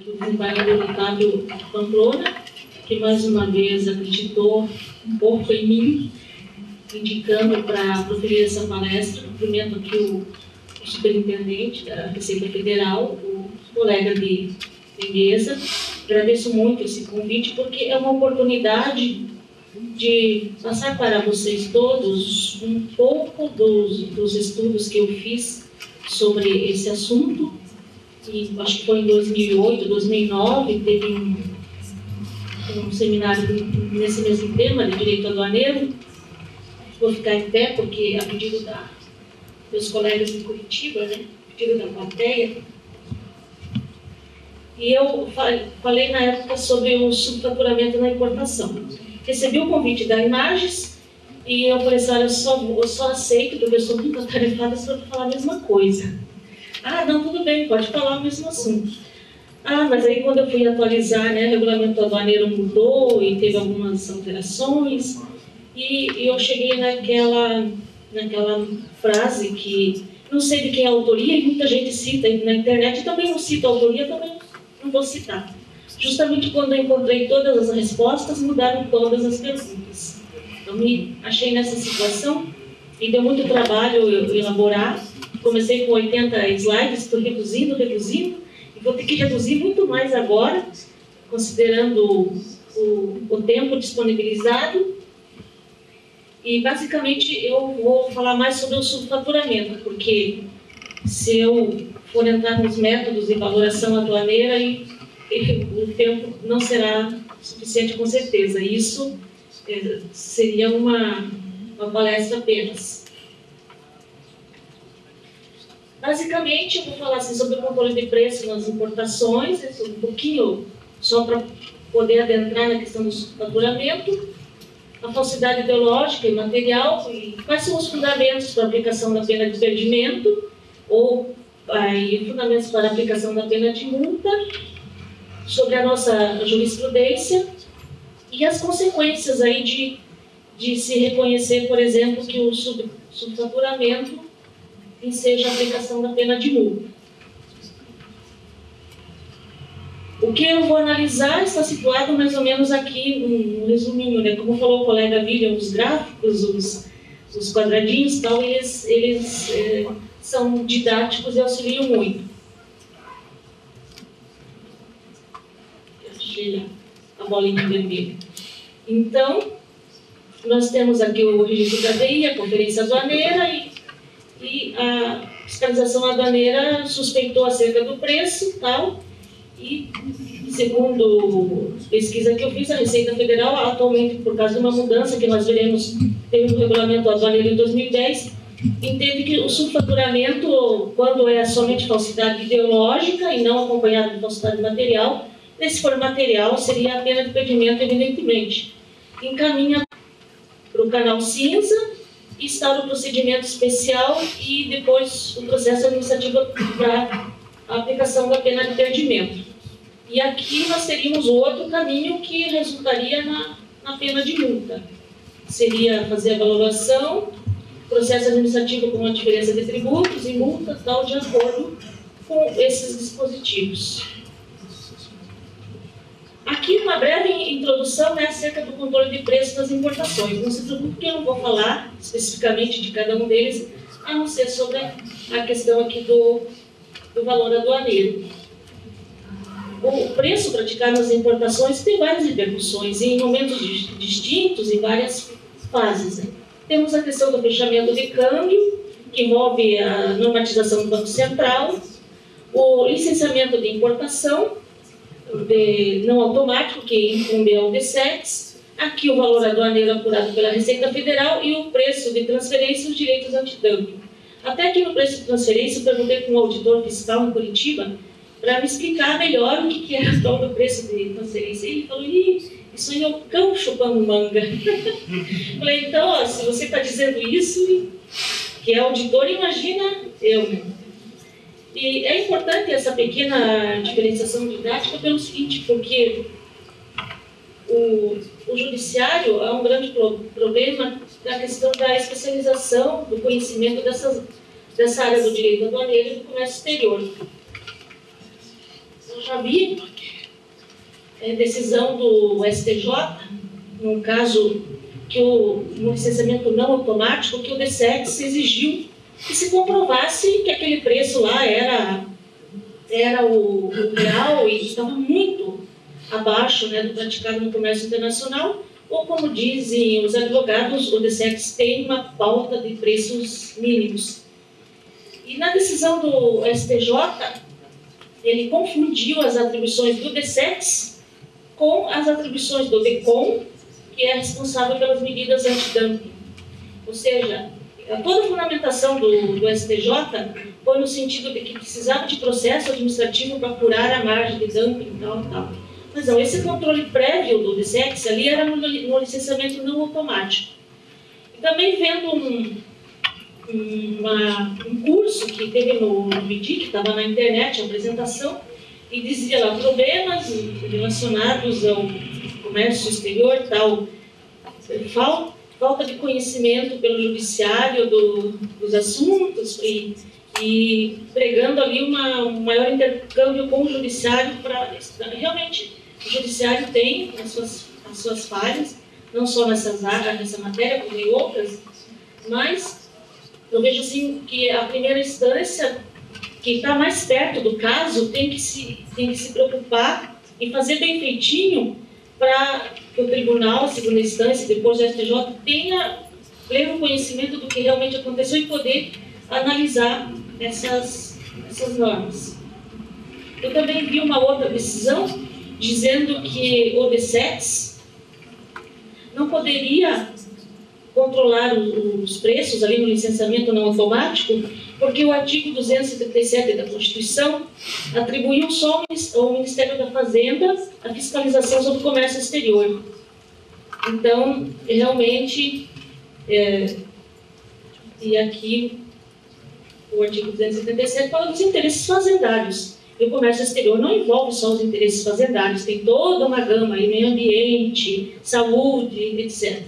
do desembargador Otávio Pamplona, que mais uma vez acreditou um pouco em mim, indicando para proferir essa palestra. Cumprimento aqui o superintendente da Receita Federal, o colega de mesa. Agradeço muito esse convite, porque é uma oportunidade de passar para vocês todos um pouco dos estudos que eu fiz sobre esse assunto. E acho que foi em 2008, 2009, teve um seminário nesse mesmo tema, de direito aduaneiro. Vou ficar em pé, porque a pedido dos colegas de Curitiba, né, a pedido da plateia. E eu falei na época sobre o subfaturamento na importação. Recebi o convite da Imagens e eu falei assim, olha, eu só aceito, porque eu sou muito atarefada para falar a mesma coisa. Ah, não, tudo bem, pode falar o mesmo assunto. Ah, mas aí quando eu fui atualizar, né, o regulamento aduaneiro mudou e teve algumas alterações, e eu cheguei naquela frase que não sei de quem é a autoria, e muita gente cita na internet, também não cito a autoria, também não vou citar. Justamente quando eu encontrei todas as respostas, mudaram todas as perguntas. Eu me achei nessa situação e deu muito trabalho eu elaborar. Comecei com 80 slides, estou reduzindo, e vou ter que reduzir muito mais agora, considerando o tempo disponibilizado. E, basicamente, eu vou falar mais sobre o subfaturamento, porque se eu for entrar nos métodos de valoração aduaneira, o tempo não será suficiente, com certeza. Isso seria uma palestra apenas. Basicamente, eu vou falar assim, sobre o controle de preço nas importações, um pouquinho só para poder adentrar na questão do subfaturamento, a falsidade ideológica e material, e quais são os fundamentos para a aplicação da pena de perdimento, ou fundamentos para a aplicação da pena de multa, sobre a nossa jurisprudência, e as consequências aí de se reconhecer, por exemplo, que o subfaturamento seja a aplicação da pena de multa. O que eu vou analisar está situado mais ou menos aqui, no resuminho, né? Como falou o colega William, os gráficos, os quadradinhos, tal, eles são didáticos e auxiliam muito. Achei a bolinha vermelha. Então, nós temos aqui o registro da DI, a conferência aduaneira, e a fiscalização aduaneira suspeitou acerca do preço, tal, e segundo pesquisa que eu fiz, a Receita Federal, atualmente, por causa de uma mudança que nós veremos, teve no regulamento aduaneiro em 2010, entende que o subfaturamento, quando é somente falsidade ideológica e não acompanhado de falsidade material, se for material, seria a pena de perdimento, evidentemente. Encaminha para o canal cinza, instaura o procedimento especial e depois o processo administrativo para a aplicação da pena de perdimento. E aqui nós teríamos outro caminho que resultaria na pena de multa. Seria fazer a valoração, processo administrativo com uma diferença de tributos e multa, tal, de acordo com esses dispositivos. Aqui uma breve introdução, né, acerca do controle de preço das importações. Não se preocupe que eu não vou falar especificamente de cada um deles, a não ser sobre a questão aqui do valor aduaneiro. O preço praticado nas importações tem várias repercussões em momentos distintos, em várias fases, né? Temos a questão do fechamento de câmbio, que envolve a normatização do Banco Central, o licenciamento de importação, não automático, que incumbe ao DSEX, aqui o valor aduaneiro apurado pela Receita Federal e o preço de transferência e os direitos antidumping. Até aqui no preço de transferência, eu perguntei com um auditor fiscal em Curitiba para me explicar melhor o que era o tal do preço de transferência. Ele falou, isso aí é o cão chupando manga. Falei, então, ó, se você está dizendo isso, que é auditor, imagina eu. E é importante essa pequena diferenciação didática pelo seguinte, porque o judiciário é um grande problema da questão da especialização, do conhecimento dessa área do direito aduaneiro e do comércio exterior. já vi decisão do STJ, num caso que no licenciamento não automático, que o DSEX exigiu que se comprovasse que aquele preço lá era o real e estava muito abaixo, né, do praticado no comércio internacional, ou como dizem os advogados, o DSEX tem uma pauta de preços mínimos. E na decisão do STJ, ele confundiu as atribuições do DSEX com as atribuições do DECOM, que é responsável pelas medidas antidumping. Ou seja, toda a fundamentação do STJ foi no sentido de que precisava de processo administrativo para apurar a margem de dumping e tal. Mas não, esse controle prévio do DSEX ali era no licenciamento não automático. E também vendo um curso que teve no MIDI, que estava na internet, a apresentação, e dizia lá, problemas relacionados ao comércio exterior e tal, falta de conhecimento pelo judiciário dos assuntos e pregando ali um maior intercâmbio com o judiciário para... Realmente, o judiciário tem as suas falhas, não só nessa matéria, como em outras, mas eu vejo assim que a primeira instância, que está mais perto do caso, tem que se preocupar em fazer bem feitinho para que o tribunal, segunda instância, depois do STJ, tenha pleno conhecimento do que realmente aconteceu e poder analisar essas normas. Eu também vi uma outra decisão dizendo que o DSEX não poderia controlar os preços ali no licenciamento não automático, porque o artigo 277 da Constituição atribuiu só ao Ministério da Fazenda a fiscalização sobre o comércio exterior. Então, realmente, e aqui o artigo 277 fala dos interesses fazendários. E o comércio exterior não envolve só os interesses fazendários, tem toda uma gama aí, meio ambiente, saúde, etc.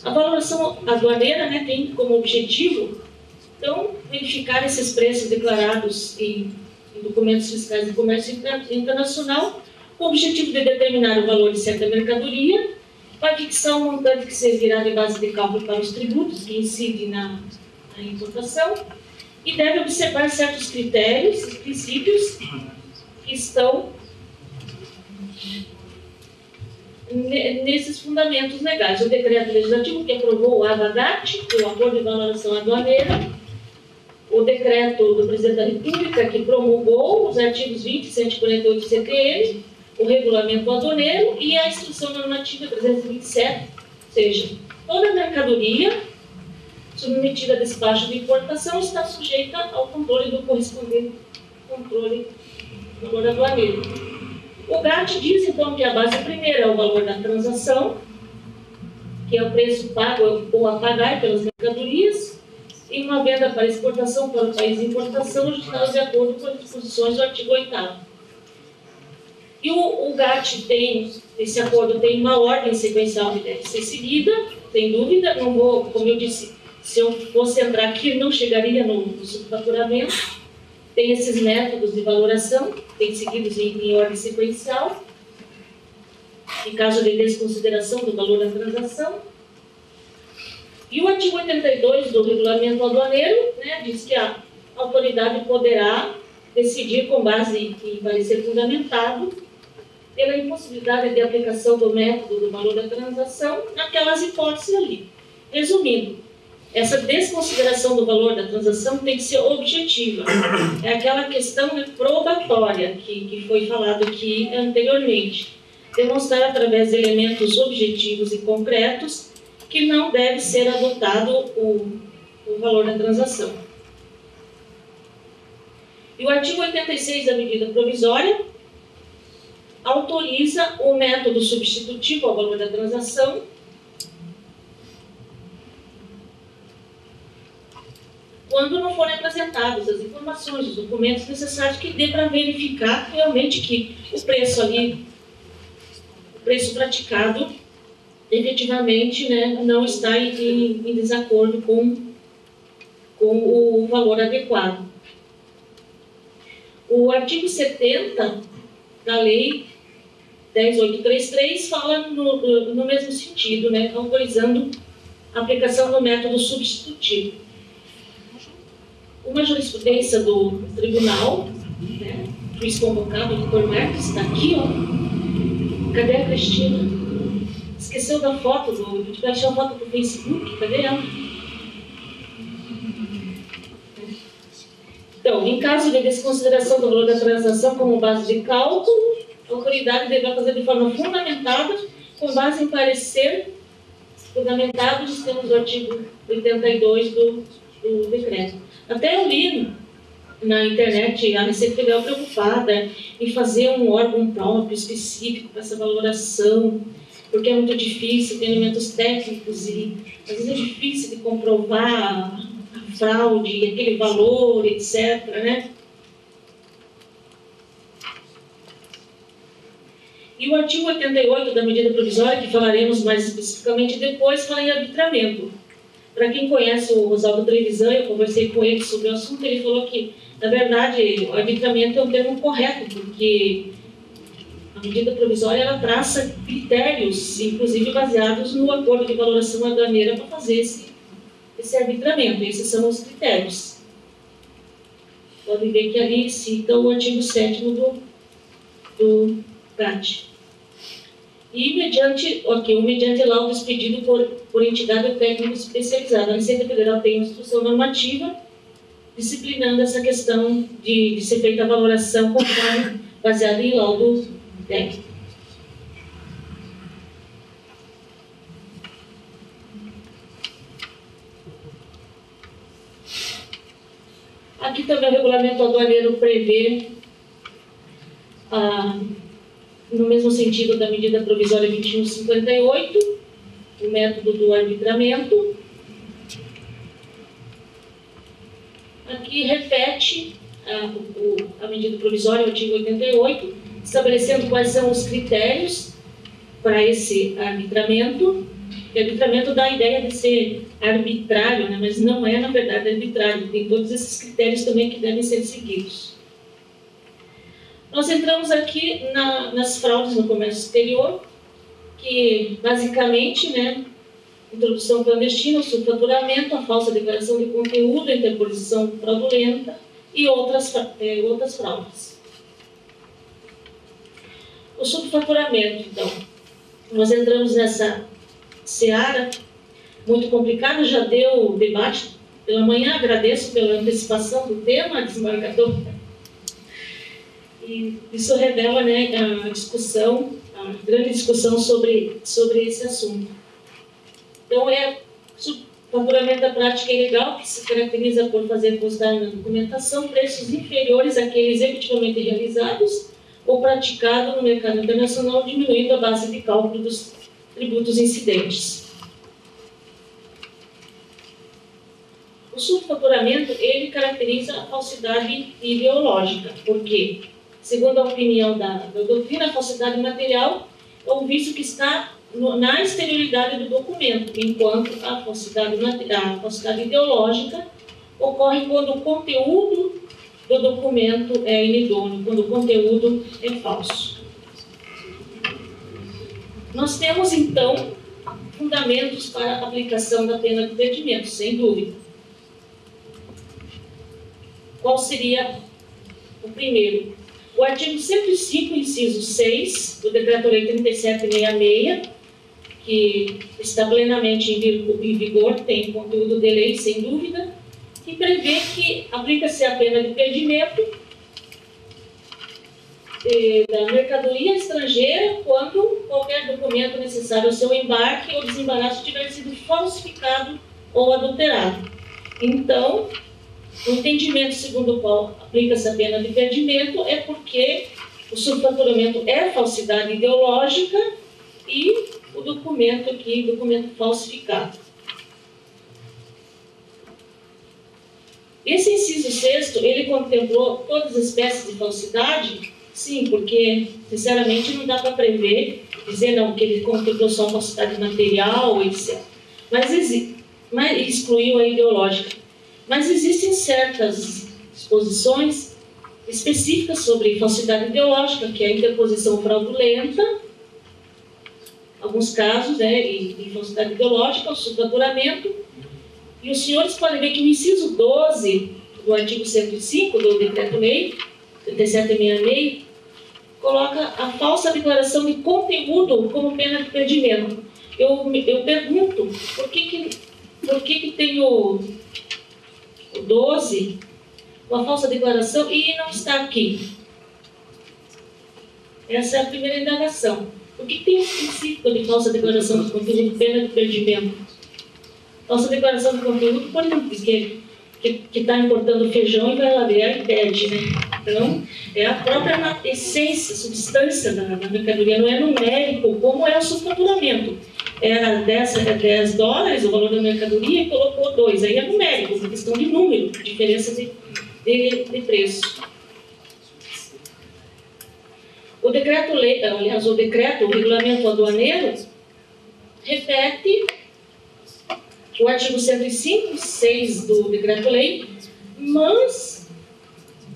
A valoração aduaneira, né, tem como objetivo, então, verificar esses preços declarados em documentos fiscais de comércio internacional, com o objetivo de determinar o valor de certa mercadoria, para fixar o montante que servirá de base de cálculo para os tributos que incidem na importação, e deve observar certos critérios e princípios que estão nesses fundamentos legais. O decreto legislativo que aprovou o AVADAT, o Acordo de Valoração Aduaneira, o decreto do Presidente da República que promulgou os artigos 20 e 148 do CTN, o regulamento aduaneiro e a instrução normativa 327, ou seja, toda mercadoria submetida a despacho de importação está sujeita ao controle do correspondente controle do valor aduaneiro. O GATT diz, então, que a base primeira é o valor da transação, que é o preço pago ou a pagar pelas mercadorias, e uma venda para exportação para o país de importação, ajustado de acordo com as disposições do artigo 8º. E o GATT tem, esse acordo tem uma ordem sequencial que deve ser seguida, sem dúvida, não vou, como eu disse, se eu fosse entrar aqui, não chegaria no subfaturamento. Tem esses métodos de valoração, tem seguidos em ordem sequencial, em caso de desconsideração do valor da transação. E o artigo 82 do regulamento aduaneiro, né, diz que a autoridade poderá decidir com base em parecer fundamentado pela impossibilidade de aplicação do método do valor da transação naquelas hipóteses ali. Resumindo, essa desconsideração do valor da transação tem que ser objetiva. É aquela questão probatória que foi falado aqui anteriormente. Demonstrar através de elementos objetivos e concretos que não deve ser adotado o valor da transação. E o artigo 86 da medida provisória autoriza o método substitutivo ao valor da transação quando não forem apresentadas as informações, os documentos necessários que dê para verificar realmente que o preço ali, o preço praticado, efetivamente, né, não está em desacordo com o valor adequado. O artigo 70 da Lei 10.833 fala no mesmo sentido, né, autorizando a aplicação do método substitutivo. Uma jurisprudência do tribunal, né, juiz convocado, o doutor Marcos, está aqui, ó. Cadê a Cristina? Esqueceu da foto, de baixar a foto do Facebook, cadê ela? Então, em caso de desconsideração do valor da transação como base de cálculo, a autoridade deverá fazer de forma fundamentada, com base em parecer fundamentado nos termos do artigo 82 do decreto. Até eu li na internet a Receita Federal preocupada em fazer um órgão próprio, específico para essa valoração, porque é muito difícil, tem elementos técnicos e às vezes é difícil de comprovar a fraude, aquele valor, etc., né? E o artigo 88 da medida provisória, que falaremos mais especificamente depois, fala em arbitramento. Para quem conhece o Rosaldo Trevisan, eu conversei com ele sobre o assunto, ele falou que, na verdade, o arbitramento é um termo correto, porque a medida provisória ela traça critérios, inclusive baseados no acordo de valoração aduaneira, para fazer esse arbitramento. Esses são os critérios. Podem ver que ali cita o artigo 7º do CAT. E mediante laudo expedido por entidade técnica especializada. A Receita Federal tem uma instrução normativa disciplinando essa questão de ser feita a valoração conforme baseada em laudo técnico. Aqui também o regulamento aduaneiro prevê no mesmo sentido da medida provisória 2158, o método do arbitramento. Aqui repete a medida provisória, o artigo 88, estabelecendo quais são os critérios para esse arbitramento. O arbitramento dá a ideia de ser arbitrário, né? Mas não é, na verdade, arbitrário. Tem todos esses critérios também que devem ser seguidos. Nós entramos aqui nas fraudes no comércio exterior, que basicamente, né, introdução clandestina, o subfaturamento, a falsa declaração de conteúdo, a interposição fraudulenta e outras fraudes. O subfaturamento, então, nós entramos nessa seara muito complicada, já deu debate pela manhã, agradeço pela antecipação do tema, desembargador. E isso revela, né, a grande discussão sobre esse assunto. Então, subfaturamento da prática ilegal, que se caracteriza por fazer constar na documentação preços inferiores àqueles efetivamente realizados ou praticados no mercado internacional, diminuindo a base de cálculo dos tributos incidentes. O subfaturamento, ele caracteriza a falsidade ideológica, porque, segundo a opinião da doutrina, a falsidade material é um vício que está na exterioridade do documento, enquanto a falsidade ideológica ocorre quando o conteúdo do documento é inidôneo, quando o conteúdo é falso. Nós temos, então, fundamentos para a aplicação da pena de perdimento, sem dúvida. Qual seria o primeiro? O artigo 105, inciso 6, do Decreto-Lei 3766, que está plenamente em vigor, tem conteúdo de lei, sem dúvida, e prevê que aplica-se a pena de perdimento da mercadoria estrangeira quando qualquer documento necessário ao seu embarque ou desembaraço tiver sido falsificado ou adulterado. Então, o entendimento segundo o qual aplica-se a pena de perdimento é porque o subfaturamento é falsidade ideológica e o documento aqui, documento falsificado. Esse inciso 6º, ele contemplou todas as espécies de falsidade? Sim, porque, sinceramente, não dá para prever, dizer não, que ele contemplou só a falsidade material, etc. Mas excluiu a ideológica. Mas existem certas disposições específicas sobre falsidade ideológica, que é a interposição fraudulenta, alguns casos, né, de falsidade ideológica, o superfaturamento. E os senhores podem ver que o inciso 12 do artigo 105 do Decreto-Lei 3766 coloca a falsa declaração de conteúdo como pena de perdimento. Eu pergunto, por que tem o 12, uma falsa declaração, e não está aqui? Essa é a primeira indagação. Por que tem um princípio de falsa declaração de conteúdo, pena de perdimento? Falsa declaração de conteúdo, por exemplo, que está importando feijão e vai lá ver e perde, né? Então, é a própria essência, substância da mercadoria, não é numérico, como é o superfaturamento. Era 10 dólares o valor da mercadoria e colocou 2. Aí é numérico, uma questão de número, diferença de preço. O decreto-lei, aliás, o regulamento aduaneiro, repete o artigo 105, 6 do decreto-lei, mas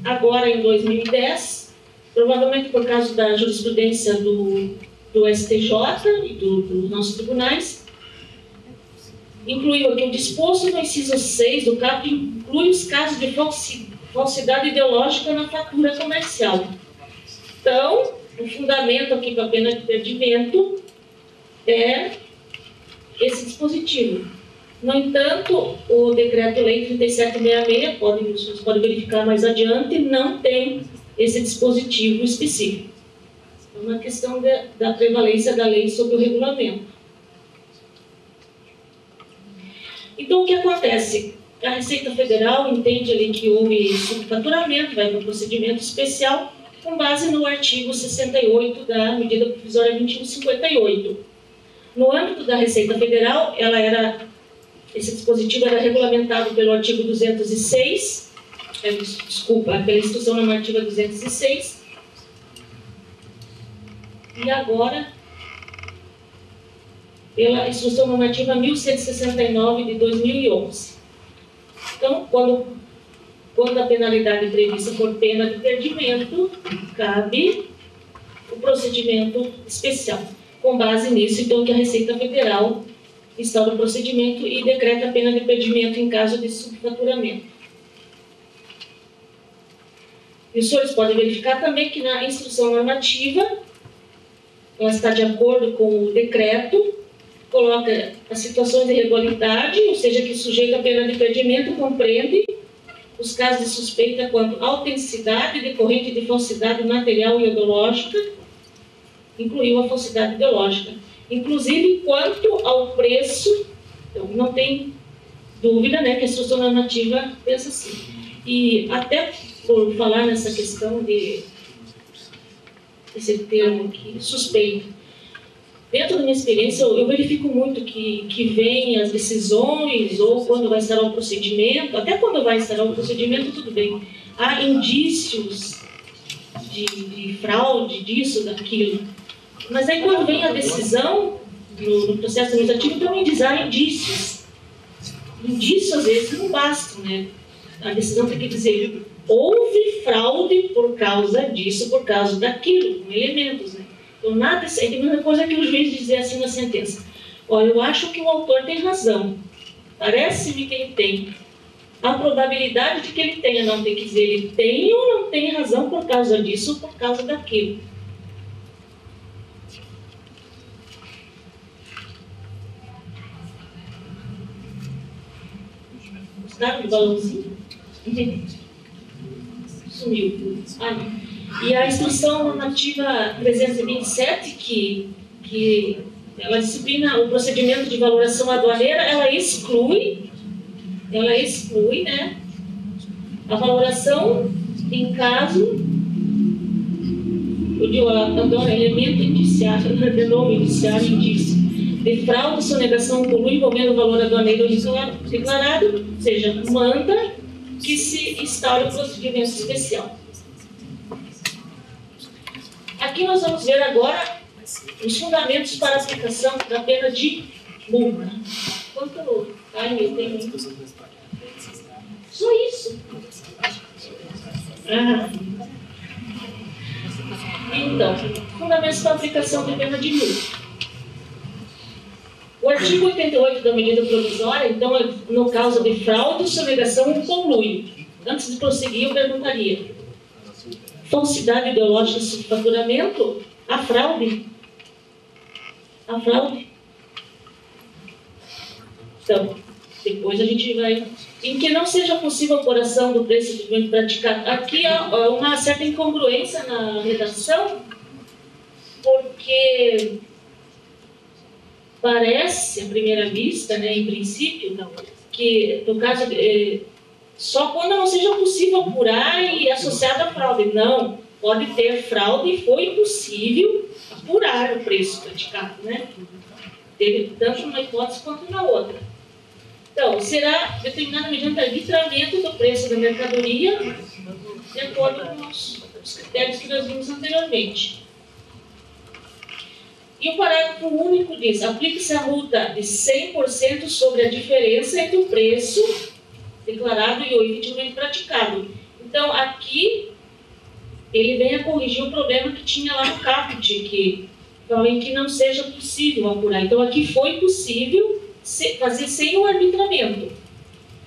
agora em 2010, provavelmente por causa da jurisprudência do STJ e dos nossos tribunais, incluiu aqui o disposto no inciso 6 do CAP, inclui os casos de falsidade ideológica na fatura comercial. Então, o fundamento aqui para a pena de perdimento é esse dispositivo. No entanto, o Decreto-Lei 3766, vocês podem verificar mais adiante, não tem esse dispositivo específico. É uma questão da prevalência da lei sobre o regulamento. Então, o que acontece? A Receita Federal entende ali que houve superfaturamento, vai para o procedimento especial, com base no artigo 68 da medida provisória 2158. No âmbito da Receita Federal, esse dispositivo era regulamentado pelo artigo 206, pela Instrução Normativa 206, e agora pela Instrução Normativa 1169 de 2011. Então, quando a penalidade prevista por pena de perdimento, cabe o procedimento especial. Com base nisso, então, que a Receita Federal instaura o procedimento e decreta a pena de perdimento em caso de subfaturamento. E os senhores podem verificar também que na instrução normativa, ela está de acordo com o decreto, coloca as situações de irregularidade, ou seja, que sujeito à pena de perdimento compreende os casos de suspeita quanto à autenticidade decorrente de falsidade material e ideológica, incluiu a falsidade ideológica. Inclusive, quanto ao preço, então, não tem dúvida, né, que a instrução normativa pensa assim. E até por falar nessa questão esse termo aqui, suspeito, dentro da minha experiência, eu verifico muito que vem as decisões, ou quando vai instaurar o procedimento, até quando vai instaurar o procedimento, tudo bem, há indícios de fraude, disso, daquilo. Mas aí quando vem a decisão no processo administrativo, também diz, há indícios. Indícios, às vezes, não bastam, né? A decisão tem que dizer, houve fraude por causa disso, por causa daquilo, com elementos, né? Então, nada, é a mesma coisa que o juiz dizer assim na sentença. Olha, eu acho que o autor tem razão. Parece-me que ele tem. A probabilidade de que ele tenha, não tem que dizer ele tem ou não tem razão por causa disso ou por causa daquilo. Gostaram de balãozinho? Sumiu. E a instrução normativa 327, que ela disciplina o procedimento de valoração aduaneira, ela exclui, né, a valoração em caso de elemento indiciário, de novo indiciário, indício, de fraude, sonegação, dolo envolvendo o valor aduaneiro declarado, ou seja, manda que se instaure o procedimento especial. Aqui nós vamos ver agora os fundamentos para a aplicação da pena de multa. Quanto time eu tenho? Só isso. Então, fundamentos para a aplicação de pena de multa. O artigo 88 da medida provisória, então, no caso de fraude, sonegação ou conluio. Antes de prosseguir, eu perguntaria: falsidade ideológica e subfaturamento? A fraude? A fraude? Então, depois a gente vai... Em que não seja possível a apuração do preço do bem praticado. Aqui há uma certa incongruência na redação, porque parece, à primeira vista, né, em princípio, que no caso só quando não seja possível apurar e associado à fraude. Não, pode ter fraude e foi possível apurar o preço praticado, né? Teve tanto numa hipótese quanto na outra. Então, será determinado mediante arbitramento do preço da mercadoria, de acordo com os critérios que nós vimos anteriormente. E o parágrafo único diz: aplique-se a multa de 100% sobre a diferença entre o preço declarado e o efetivamente praticado. Então, aqui, ele vem a corrigir o problema que tinha lá no caput, que falou em que não seja possível apurar. Então, aqui foi possível fazer sem o arbitramento.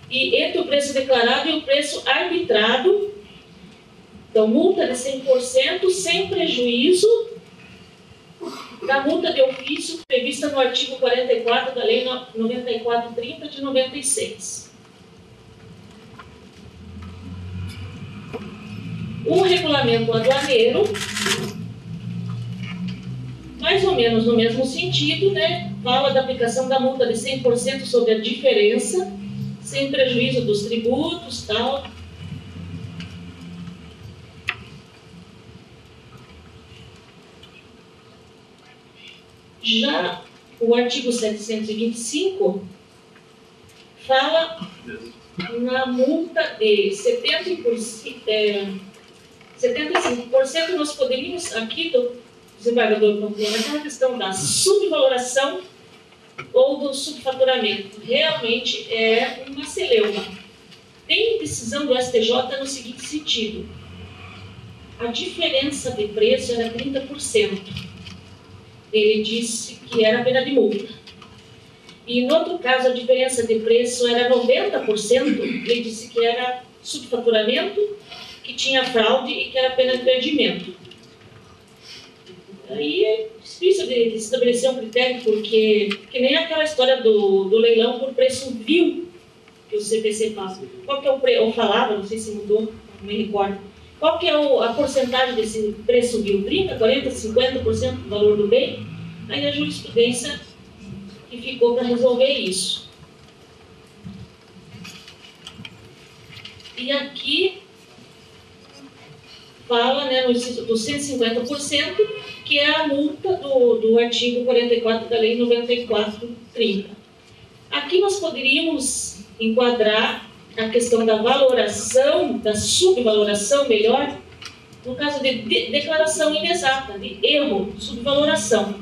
E entre o preço declarado e o preço arbitrado, então, multa de 100% sem prejuízo da multa de ofício prevista no artigo 44 da Lei 9430 de 96. O regulamento aduaneiro, mais ou menos no mesmo sentido, né, fala da aplicação da multa de 100% sobre a diferença, sem prejuízo dos tributos, tal. Já o artigo 725 fala na multa de 75%. Nós poderíamos, aqui do desembargador Pamplona, aquela questão da subvaloração ou do subfaturamento. Realmente é uma celeuma. Tem decisão do STJ no seguinte sentido: a diferença de preço era 30%. Ele disse que era pena de multa. E no outro caso, a diferença de preço era 90%. Ele disse que era subfaturamento, que tinha fraude e que era pena de perdimento. Aí é difícil de estabelecer um critério, porque que nem aquela história do leilão por preço vil que o CPC faz. Qual que é o preço? Eu falava, não sei se mudou, não me recordo. Qual que é a porcentagem desse preço vil? 30%, 40%, 50% do valor do bem? Aí a jurisprudência que ficou para resolver isso. E aqui fala, né, no inciso do 150%, que é a multa do artigo 44 da Lei 9430. Aqui nós poderíamos enquadrar a questão da valoração, da subvaloração, melhor, no caso de declaração inexata, de erro, subvaloração.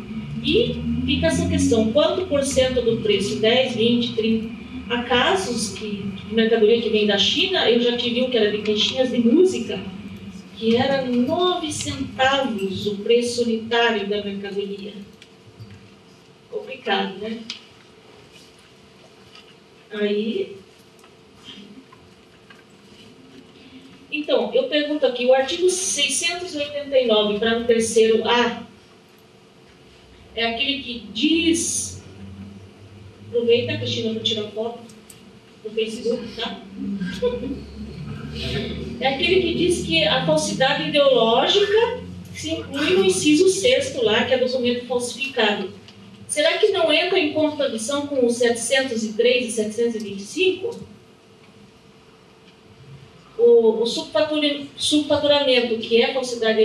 E fica essa questão: quanto por cento do preço? 10, 20, 30? Há casos de mercadoria que vem da China, eu já tive um que era de caixinhas de música, que era 9 centavos o preço unitário da mercadoria. Complicado, né? Aí... Então, eu pergunto aqui, o artigo 689, para o terceiro A, é aquele que diz... Aproveita, Cristina, para tirar foto no Facebook, tá? É aquele que diz que a falsidade ideológica se inclui no inciso 6º lá, que é documento falsificado. Será que não entra em contradição com os 703 e 725? O subfaturamento, que é falsidade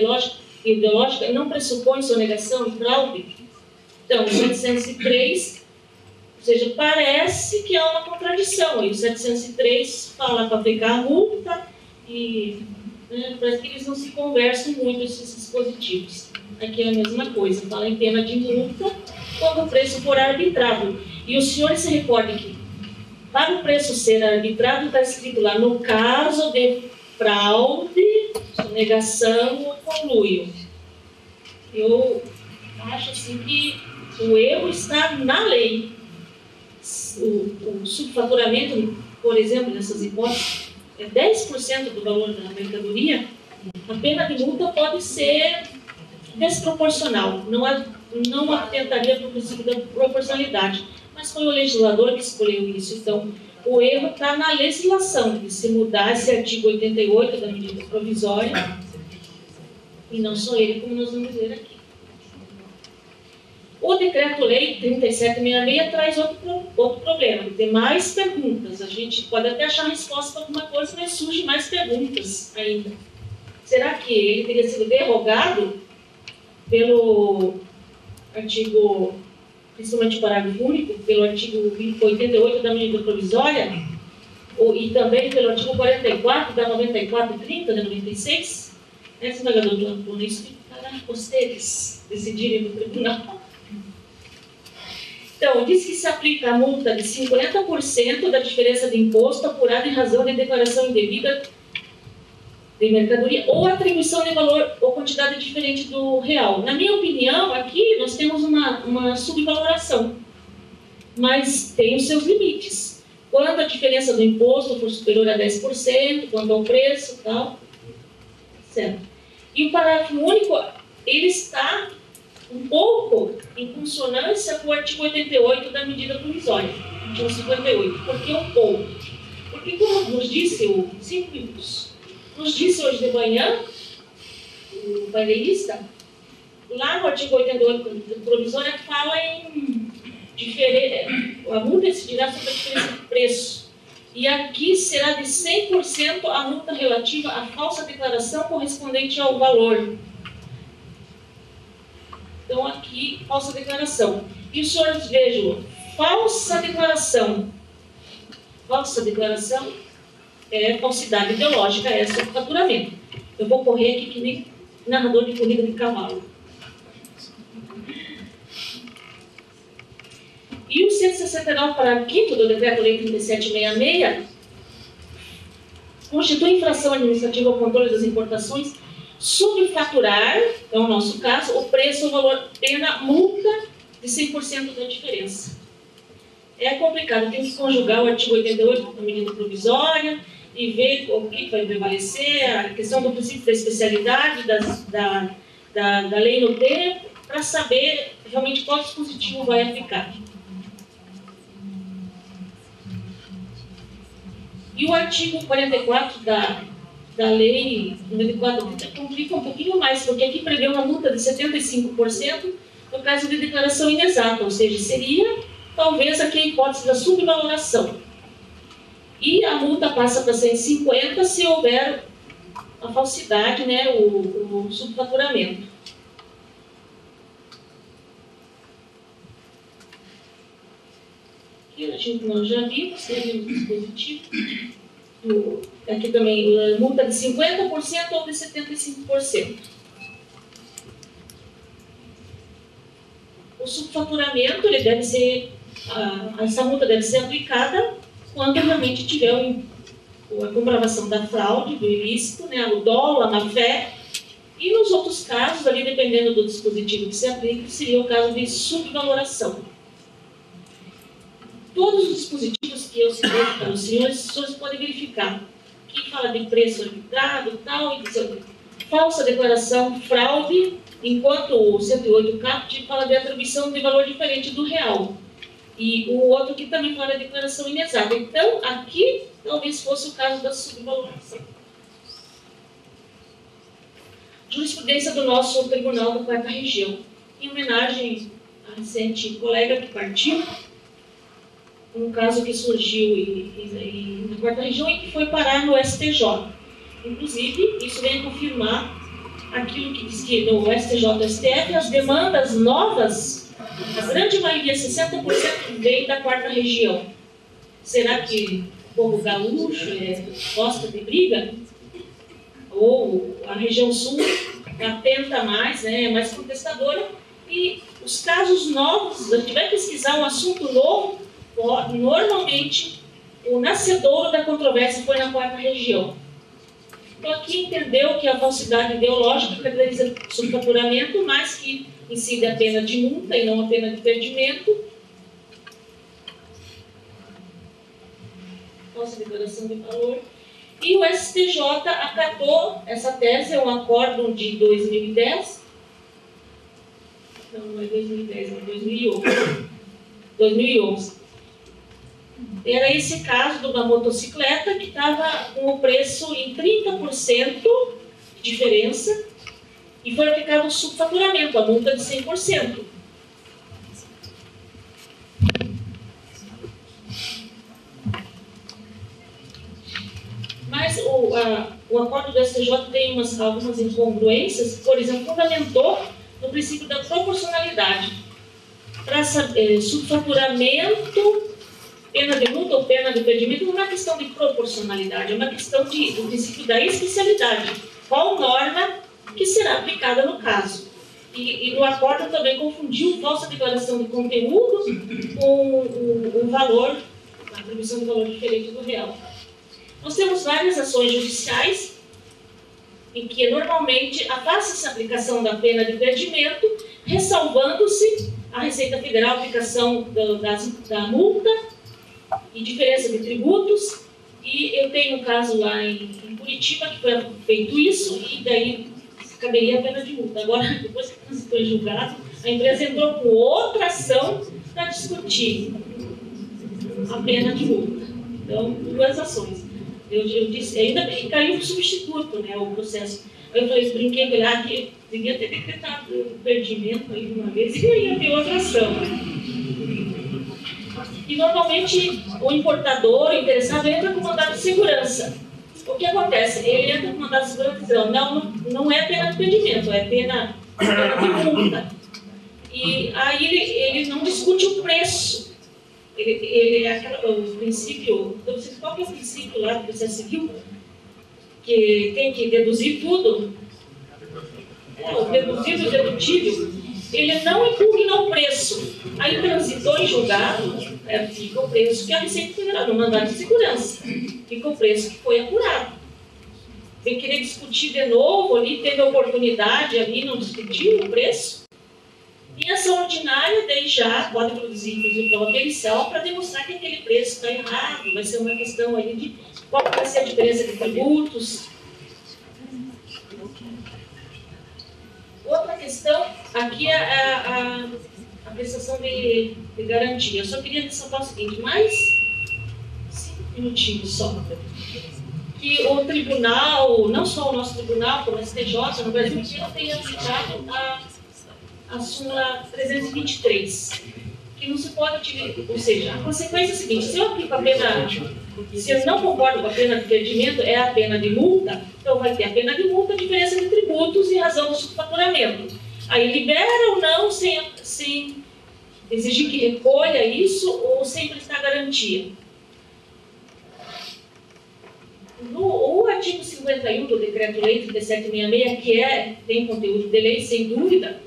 ideológica, não pressupõe sonegação e fraude? Então, o 703, ou seja, parece que há uma contradição. E o 703 fala para aplicar a multa e parece que eles não se conversam muito, esses dispositivos. Aqui é a mesma coisa, fala em pena de multa quando o preço for arbitrado. E os senhores se recordem que para o preço ser arbitrado, está escrito lá, no caso de fraude, sonegação ou conluio. Eu acho assim que o erro está na lei. O subfaturamento, por exemplo, nessas hipóteses, é 10% do valor da mercadoria, a pena de multa pode ser desproporcional, não atentaria para o princípio da proporcionalidade, mas foi o legislador que escolheu isso. Então, o erro está na legislação, de se mudar esse artigo 88 da medida provisória, e não só ele, como nós vamos ver aqui. O Decreto-Lei 3766 traz outro problema, tem mais perguntas. A gente pode até achar resposta para alguma coisa, mas surgem mais perguntas ainda. Será que ele teria sido derrogado pelo artigo, principalmente o parágrafo único, pelo artigo 88 da medida provisória, e também pelo artigo 44 da 9430 da 96? Desembargador do Antônio, isso ficará para vocês decidirem no tribunal. Então, diz que se aplica a multa de 50% da diferença de imposto apurada em razão de declaração indevida de mercadoria ou atribuição de valor ou quantidade diferente do real. Na minha opinião, aqui nós temos uma subvaloração, mas tem os seus limites. Quando a diferença do imposto for superior a 10%, quanto ao preço e tal, certo. E o parágrafo único, ele está um pouco em consonância com o artigo 88 da medida provisória, artigo 58. Por que um pouco? Porque, como nos disse o 5 minutos, nos disse hoje de manhã, o painelista, lá no artigo 88 da medida provisória fala em a multa incidirá sobre a diferença de preço. E aqui será de 100% a multa relativa à falsa declaração correspondente ao valor. Então, aqui, falsa declaração. E os senhores vejam, falsa declaração. Falsa declaração é falsidade ideológica, é subfaturamento. Eu vou correr aqui que nem narrador de corrida de cavalo. E o 169, parágrafo 5º do Decreto-Lei 3766, constitui infração administrativa ao controle das importações subfaturar, é o nosso caso, o preço ou valor, pena, multa de 100% da diferença. É complicado, tem que conjugar o artigo 88 da medida provisória e ver o que vai prevalecer, a questão do princípio da especialidade, da lei no tempo, para saber realmente qual dispositivo vai aplicar. E o artigo 44 da lei 9430 complica um pouquinho mais, porque aqui prevê uma multa de 75% no caso de declaração inexata, ou seja, seria talvez aqui a hipótese da subvaloração. E a multa passa para 150 se houver a falsidade, né, o subfaturamento. Aqui nós já vimos, teve um dispositivo. Aqui também, multa de 50% ou de 75%. O subfaturamento, ele deve ser, essa multa deve ser aplicada quando realmente tiver a comprovação da fraude, do ilícito, né, o dolo, a má-fé. E nos outros casos, ali dependendo do dispositivo que se aplica, seria o caso de subvaloração. Todos os dispositivos que eu citei para os senhores podem verificar. Aqui fala de preço arbitrado, tal, e falsa declaração, fraude, enquanto o 108 CAPT fala de atribuição de valor diferente do real. E o outro aqui também fala de declaração inexata. Então, aqui talvez fosse o caso da subvaloração. Jurisprudência do nosso Tribunal da Quarta Região. Em homenagem à recente colega que partiu, um caso que surgiu na Quarta Região e que foi parar no STJ. Inclusive, isso vem a confirmar aquilo que diz que no STJ e STF as demandas novas, a grande maioria, 60%, veio da Quarta Região. Será que o povo gaúcho gosta de briga? Ou a região sul atenta mais, né, é mais contestadora? E os casos novos, se a gente vai pesquisar um assunto novo, normalmente o nascedouro da controvérsia foi na Quarta Região. Então, aqui entendeu que a falsidade ideológica caracteriza superfaturamento, mas que incide a pena de multa e não a pena de perdimento. Falsa declaração de valor. E o STJ acatou essa tese, é um acórdão de 2010. Não é 2010, é 2011. Era esse caso de uma motocicleta que estava com o preço em 30% de diferença e foi aplicado o subfaturamento, a multa de 100%. Mas o acordo do STJ tem algumas incongruências, por exemplo, fundamentou no princípio da proporcionalidade. Para subfaturamento, pena de multa ou pena de perdimento, não é uma questão de proporcionalidade, é uma questão do princípio da especialidade. Qual norma que será aplicada no caso? E no acordo também confundiu falsa declaração de conteúdo com o valor, a atribuição de valor diferente do real. Nós temos várias ações judiciais em que normalmente afasta-se a aplicação da pena de perdimento, ressalvando-se a Receita Federal, a aplicação da multa e diferença de tributos. E eu tenho um caso lá em Curitiba que foi feito isso e daí caberia a pena de multa. Agora, depois que transitou em julgado, a empresa entrou com outra ação para discutir a pena de multa. Então, duas ações. Eu disse, ainda bem que caiu o substituto, né, o processo. Aí eu falei, brinquei com ele, que devia ter decretado o perdimento aí de uma vez e ia ter outra ação. E normalmente o importador, o interessado, entra com mandado de segurança. O que acontece? Ele entra com mandado de segurança dizendo, não é pena de perdimento, é pena de multa. E aí ele não discute o preço. Ele é o princípio, eu não sei qual que é o princípio lá do processo civil, que tem que deduzir tudo, o deduzido e o dedutível, ele não impugna o preço. Aí transitou em julgado, fica o preço que a Receita Federal, no mandado de segurança, fica o preço que foi apurado. Vem querer discutir de novo ali, teve a oportunidade ali, não discutiu o preço. Em ação ordinária, daí já pode produzir, inclusive, prova pericial para demonstrar que aquele preço está errado. Vai ser uma questão aí de qual vai ser a diferença de tributos. Outra questão, aqui é a prestação de garantia. Eu só queria ressaltar o seguinte, mais 5 minutinhos só. Que o tribunal, não só o nosso tribunal, como o STJ, no Brasil inteiro, tem aplicado a súmula 323, que não se pode utilizar, ou seja, a consequência é a seguinte, se eu aplico a pena, se eu não concordo com a pena de perdimento, é a pena de multa, então vai ter a pena de multa, a diferença de tributos e razão do subfaturamento. Aí libera ou não, sem exigir que recolha isso ou sem prestar garantia. O artigo 51 do Decreto-Lei 3766, que tem conteúdo de lei, sem dúvida,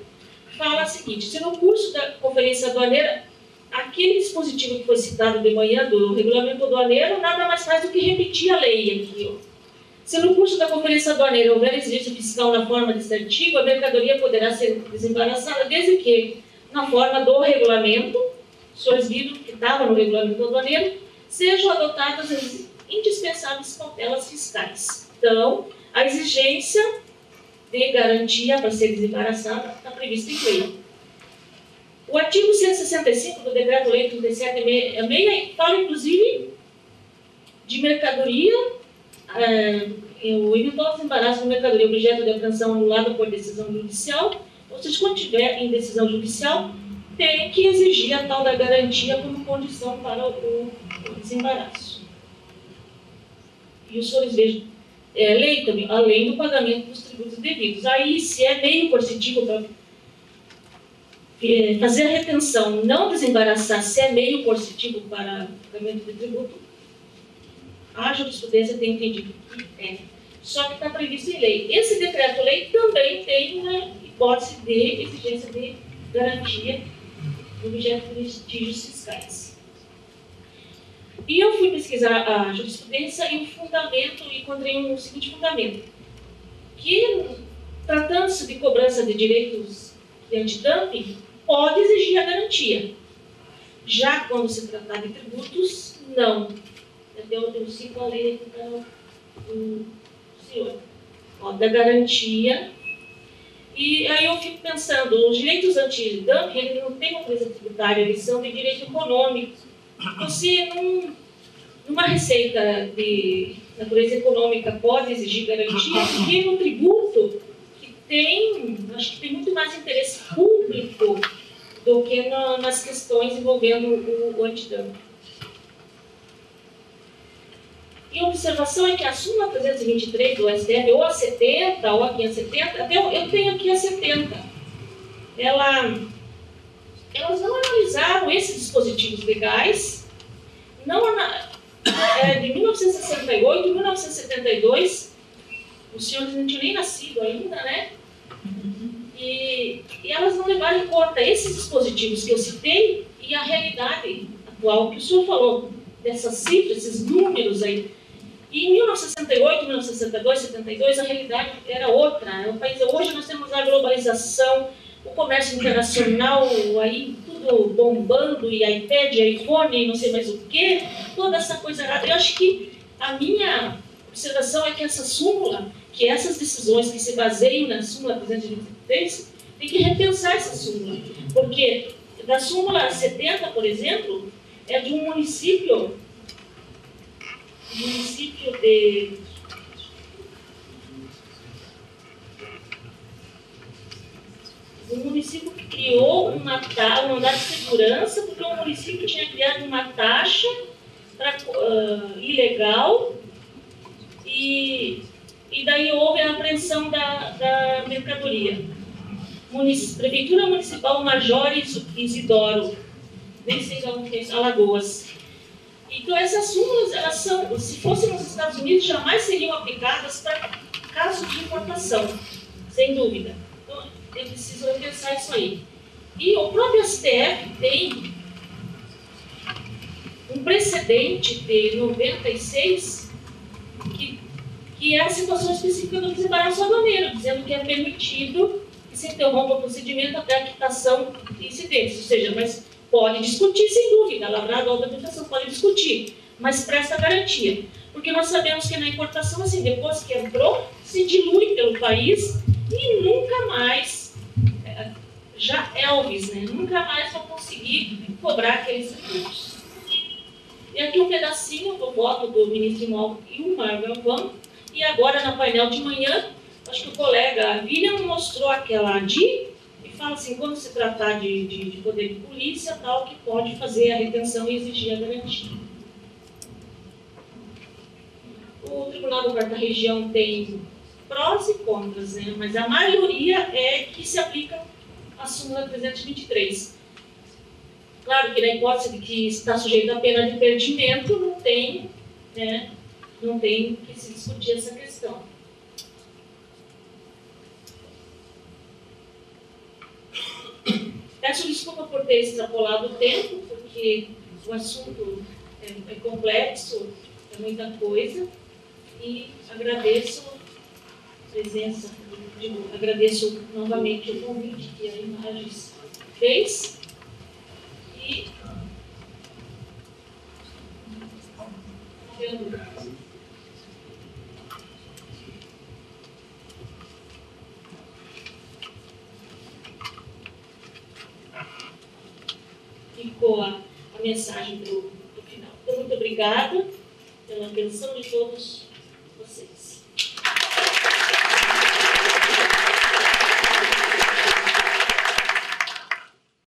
fala o seguinte, se no curso da conferência aduaneira, aquele dispositivo que foi citado de manhã do regulamento aduaneiro, nada mais faz do que repetir a lei aqui. Ó. Se no curso da conferência aduaneira houver exigência fiscal na forma desse artigo, a mercadoria poderá ser desembaraçada, desde que, na forma do regulamento, os senhores viram que estava no regulamento aduaneiro, sejam adotadas as indispensáveis cautelas fiscais. Então, a exigência de garantia para ser desembaraçada está prevista em lei. O artigo 165 do Decreto-Lei 3766 fala, inclusive, de mercadoria, o eventual desembaraço de mercadoria objeto de apreensão anulada por decisão judicial, ou seja, quando tiver em decisão judicial, tem que exigir a tal da garantia como condição para o desembaraço. E os senhores vejam, lei também, além do pagamento dos tributos devidos. Aí, se é meio coercitivo para fazer a retenção, não desembaraçar, se é meio coercitivo para pagamento de tributo, a jurisprudência tem entendido que é. Só que está previsto em lei. Esse decreto-lei também tem uma hipótese de exigência de garantia do objeto de litígios fiscais. E eu fui pesquisar a jurisprudência e o fundamento, e encontrei um seguinte fundamento, que, tratando-se de cobrança de direitos de antidumping, pode exigir a garantia. Já quando se tratar de tributos, não. Eu cito a lei do senhor, da garantia. E aí eu fico pensando, os direitos anti-dumping, eles não têm uma coisa tributária, eles são de direito econômico. Você, numa receita de natureza econômica, pode exigir garantia, porque no tributo, acho que tem muito mais interesse público do que nas questões envolvendo o antidumping. E a observação é que a súmula 323 do STF, ou a 70, ou a 570, até eu tenho aqui a 70, elas não analisaram esses dispositivos legais, de 1968 e 1972, os senhores não tinham nem nascido ainda, né? E elas não levaram em conta esses dispositivos que eu citei e a realidade atual que o senhor falou, dessas cifras, esses números aí. E em 1968, 1962, 72, a realidade era outra. Hoje nós temos a globalização, o comércio internacional, aí tudo bombando, e iPad, iPhone, e não sei mais o quê, toda essa coisa errada. Eu acho que a minha observação é que essa súmula, que essas decisões que se baseiam na súmula 323, tem que repensar essa súmula. Porque da súmula 70, por exemplo, é de um município de... O município que criou um andar de segurança, porque o município tinha criado uma taxa ilegal e daí houve a apreensão da mercadoria. Prefeitura Municipal Major Isidoro, nem sei de onde é, Alagoas. Então essas súmulas, elas são, se fossem nos Estados Unidos, jamais seriam aplicadas para casos de importação, sem dúvida. Então, eu preciso repensar isso aí. E o próprio STF tem um precedente de 96, que é a situação específica do desembaraço aduaneiro, dizendo que é permitido que se interrompa o procedimento até a quitação de incidentes. Ou seja, mas pode discutir, sem dúvida, a lavrada ou a documentação pode discutir, mas presta garantia. Porque nós sabemos que na importação, assim, depois que entrou, se dilui pelo país e nunca mais, já Elvis, né? Nunca mais vão conseguir cobrar aqueles tributos. E aqui um pedacinho do voto do ministro Ilmar Galvão, e agora na painel de manhã, acho que o colega William mostrou aquela ADI, e fala assim, quando se tratar de poder de polícia, tal, que pode fazer a retenção e exigir a garantia. O Tribunal da Quarta Região tem prós e contras, né? Mas a maioria é que se aplica a súmula 323. Claro que na hipótese de que está sujeito à pena de perdimento, não tem, né, não tem que se discutir essa questão. Peço desculpa por ter extrapolado o tempo, porque o assunto é complexo, é muita coisa, e agradeço a presença, agradeço novamente o convite que a Imagens fez, e ficou a mensagem do final. Então, muito obrigada pela atenção de todos vocês.